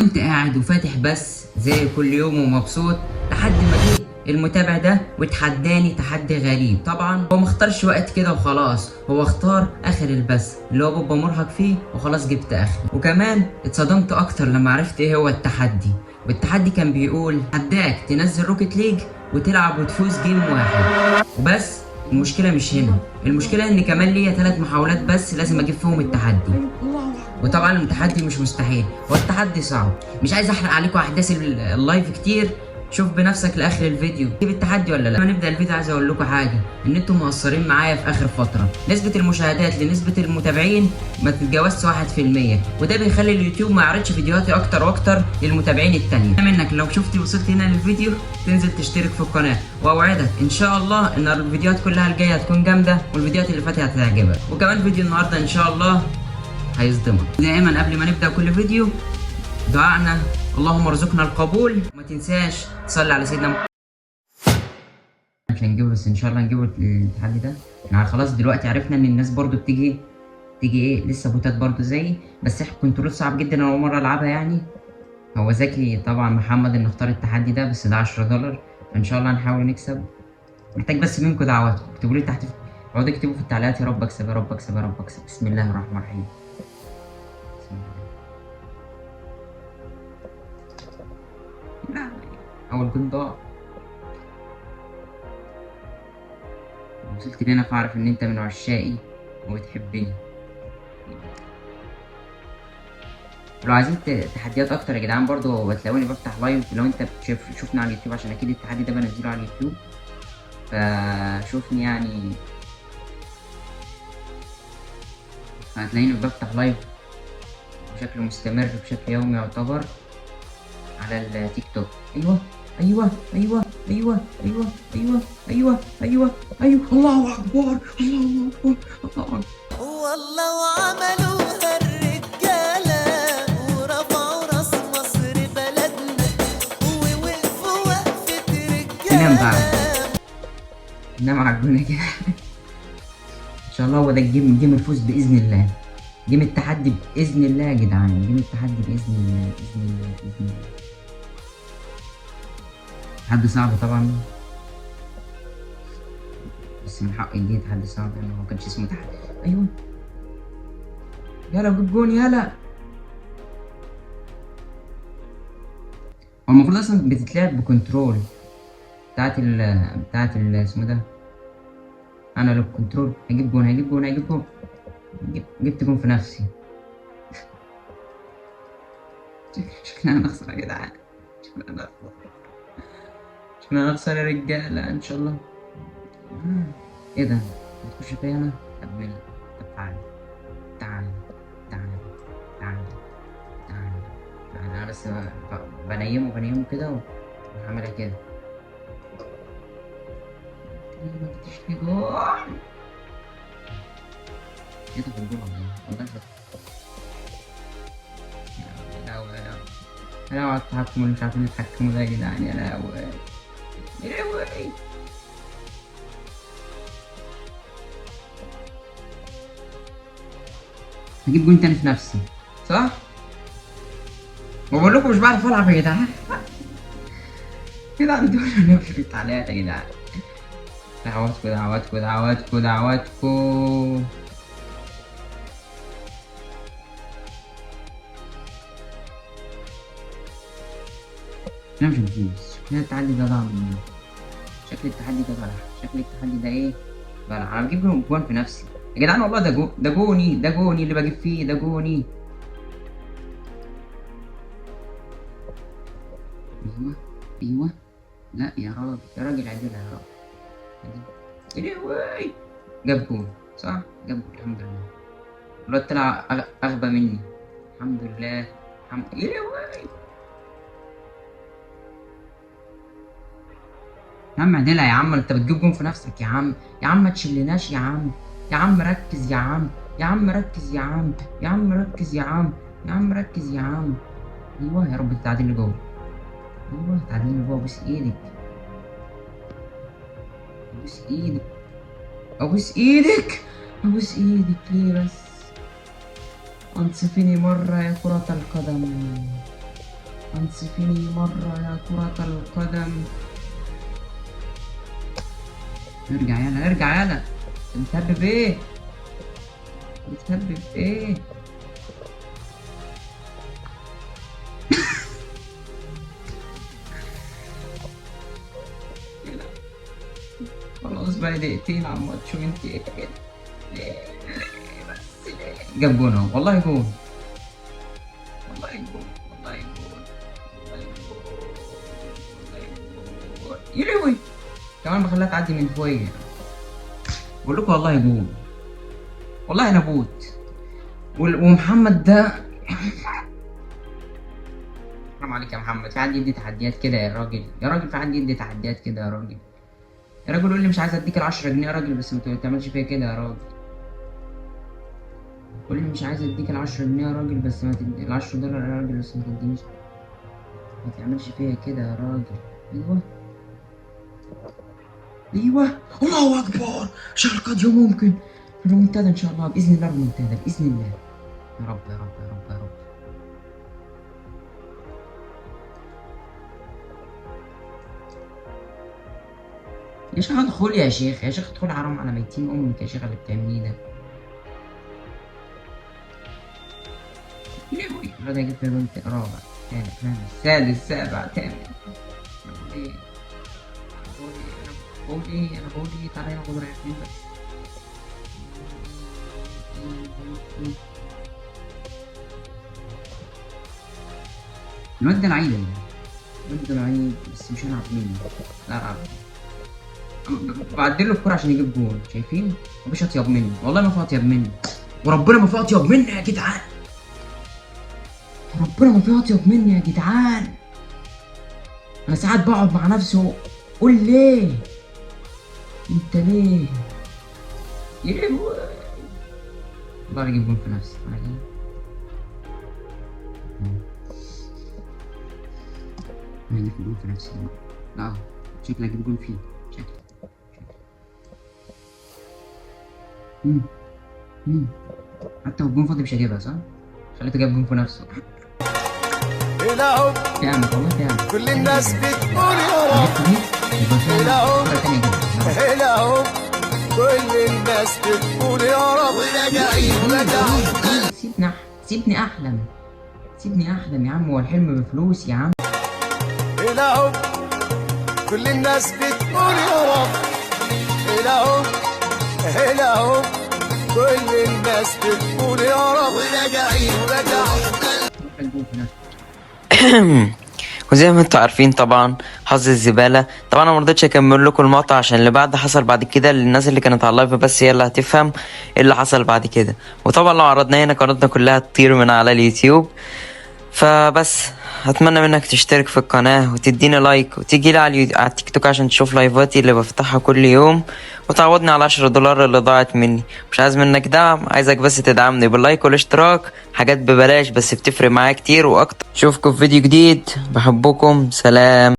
كنت قاعد وفاتح بس زي كل يوم ومبسوط لحد ما جه المتابع ده وتحداني تحدي غريب. طبعا هو مختارش وقت كده وخلاص، هو اختار اخر البث اللي هو ببقى مرهق فيه وخلاص جبت اخري. وكمان اتصدمت اكتر لما عرفت ايه هو التحدي. والتحدي كان بيقول حداك تنزل روكيت ليج وتلعب وتفوز جيم واحد وبس. المشكلة مش هنا، المشكلة ان كمان ليا 3 محاولات بس لازم اجيب فيهم التحدي. وطبعا التحدي مش مستحيل، هو التحدي صعب. مش عايز احرق عليكم احداث اللايف كتير، شوف بنفسك لاخر الفيديو جيب التحدي ولا لا. لما نبدا الفيديو عايز اقول لكم حاجه، ان انتم مقصرين معايا في اخر فتره. نسبه المشاهدات لنسبه المتابعين ما تتجاوزش 1%، وده بيخلي اليوتيوب ما يعرضش فيديوهاتي اكتر واكتر للمتابعين التانية. منك لو شفت وصلت هنا للفيديو تنزل تشترك في القناه، واوعدك ان شاء الله ان الفيديوهات كلها الجايه هتكون جامده، والفيديوهات اللي فاتت هتعجبك. وكمان فيديو النهارده ان شاء الله هيصدمك. دائما قبل ما نبدا كل فيديو دعائنا اللهم ارزقنا القبول، وما تنساش تصلي على سيدنا محمد. مش هنجيبه، بس ان شاء الله هنجيبه التحدي ده. احنا خلاص دلوقتي عرفنا ان الناس برضو بتيجي ايه لسه بوتات برضو زيي، بس كنترول صعب جدا، انا اول مره العبها يعني. هو ذكي طبعا محمد انه اختار التحدي ده، بس ده $10. فان شاء الله هنحاول نكسب. محتاج بس منكم دعواتكم، اكتبوا لي تحت اقعدوا اكتبوا في التعليقات يا رب اكسب يا رب اكسب يا رب اكسب. بسم الله الرحمن الرحيم. بسم الله. لا، اول جون ضاع. وصلت لهنا فاعرف ان انت من عشاقي وبتحبني. لو عايزين تحديات اكتر يا جدعان برضو بتلاقوني بفتح لايف. لو انت شوفنا على اليوتيوب، عشان اكيد التحدي ده بنزله على اليوتيوب، فشوفني يعني. هتلاقيني بفتح لايف بشكل مستمر بشكل يومي يعتبر على التيك توك. ايوه ايوه ايوه ايوه ايوه ايوه ايوه ايوه ايوه الله اكبر الله اكبر الله اكبر. والله وعملوها الرجالة ورفعوا راس مصر بلدنا ووقفوا وقفة ننام بقى، رجالة. ننام على الجنة كده. ان شاء الله هو ده جيم الفوز باذن الله. جيم التحدي باذن الله يا جدعان، جيم التحدي باذن الله باذن الله باذن الله. تحدي صعب طبعا، بس من حق يديه تحدي صعب لانه ما كانش اسمه تحدي. ايوه يلا جيب جون يلا. هو المفروض اصلا بتتلعب بكنترول بتاعت اسمه ده. انا لو كنترول هجيب جون هجيب جون هجيب جون. جبت جون في نفسي. شكلنا هنخسر يا جدعان، شكلنا هنخسر، شكلنا هنخسر يا رجالة ان شاء الله. ايه ده؟ هتخش فيا انا؟ طب مين؟ طب تعالى تعالى تعالى تعالى تعالى تعالى. انا بس بنيمه كده وهعملها كده. ما جبتش فيه جول. ايه ده في الجول والله يا لهوي يا لهوي يا لهوي على التحكم اللي مش عارفين يتحكموا ده يا جدعان. يا لهوي يا لهوي. هجيب جون تاني في نفسي صح؟ بقول لكم مش بعرف العب يا جدعان. كده عندي ولا في التعليقات يا جدعان. دعواتكم دعواتكم دعواتكم دعواتكم. احنا مش هنفوز، شكلنا التحدي ده ضاع مننا. شكل التحدي ده بلح، شكل التحدي ده ايه؟ بلح. انا بجيب جوان في نفسي يا جدعان والله. ده جوني، ده جوني اللي بجيب فيه، ده جوني. ايوه ايوه. لا يا راجل يا راجل عدلها يا راجل. عدل. جاب جون صح؟ جاب جون الحمد لله. الواد طلع اغبى مني الحمد لله. يا عم اعدلها يا عم، انت بتجيب جون في نفسك يا عم. يا عم ما تشلناش يا عم. يا عم ركز يا عم. يا عم ركز يا عم. يا عم ركز يا عم. يا عم ركز يا عم. ايوه يا رب تعادل لي جوه. ايوه تعادل لي جوه. ابوس ايدك ابوس ايدك ابوس ايدك ابوس ايدك. ليه بس؟ انصفيني مرة يا كرة القدم. انصفيني مرة يا كرة القدم. ارجع يلا ارجع يلا. بتهبب ايه؟ بتهبب ايه؟ خلاص بقى دقيقتين على الماتش وانت ايه كده؟ ليه؟ بس ليه؟ جاب جون اهو، والله جون. والله جون والله جون والله جون والله جون. يا لهوي كمان بخليها تعدي من فوقيا. بقول لكم والله جون. والله انا بوت. ومحمد ده حرام عليك يا محمد، في حد يدي تحديات كده يا راجل؟ يا راجل في حد يدي تحديات كده يا راجل؟ يا راجل قول لي مش عايز اديك ال10 جنيه يا راجل، بس ما تعملش فيا كده يا راجل. قول لي مش عايز اديك ال10 جنيه يا راجل، بس ما تدي ال10 دولار يا راجل، بس ما تدينيش. ما تعملش فيا كده يا راجل. ايوه ايوه الله اكبر. شهر قد يوم ممكن ريمونتادا ان شاء الله، باذن الله ريمونتادا باذن الله. يا رب يا رب يا رب يا رب. يا شيخ ادخل يا شيخ، يا شيخ ادخل، حرام على ميتين امك يا شيخ اللي بتعمليه ده. ليه الواد هيجيب فيها جون رابع ثالث خامس سادس سابع تامن؟ انا بقول ايه؟ انا بقول ايه تعالى ناخد رايحين بس. الواد ده لعيب والله. الواد ده لعيب بس مش هلعب منه. لا العب. بعدله الكورة عشان يجيب جول، شايفين؟ مفيش اطيب مني، والله ما في اطيب مني، وربنا ما في اطيب مني يا جدعان. ربنا ما في اطيب مني يا جدعان. انا ساعات بقعد مع نفسي قول ليه؟ انت ليه؟ يلعب والله اجيب جول في نفسي. انا اجيب جول في نفسي. لا شكلي اجيب جول فيه شكلي. حتى الجون فاضي مش هجيبها صح؟ خليته جاب جون في نفسه. العب جامد والله جامد. كل الناس بتقول يا رب. العب العب كل الناس بتقول يا رب. سيبني احلم. سيبني احلم يا عم، هو الحلم بفلوس يا عم. العب كل الناس بتقول يا رب. العب العب كل الناس بتقول يا رب. وزي ما انتوا عارفين طبعا حظ الزبالة. طبعا انا مرضتش اكمل لكم المقطع عشان اللي بعد حصل بعد كده، للناس اللي كانت على اللايف بس هي اللي هتفهم ايه اللي حصل بعد كده. وطبعا لو عرضنا هنا قناتنا كلها تطير من على اليوتيوب. فبس اتمنى منك تشترك في القناة وتديني لايك وتيجي لي على التيك توك عشان تشوف لايفاتي اللي بفتحها كل يوم، وتعوضني على $10 اللي ضاعت مني. مش عايز منك دعم، عايزك بس تدعمني باللايك والاشتراك، حاجات ببلاش بس بتفرق معايا كتير واكتر. اشوفكم في فيديو جديد، بحبكم، سلام.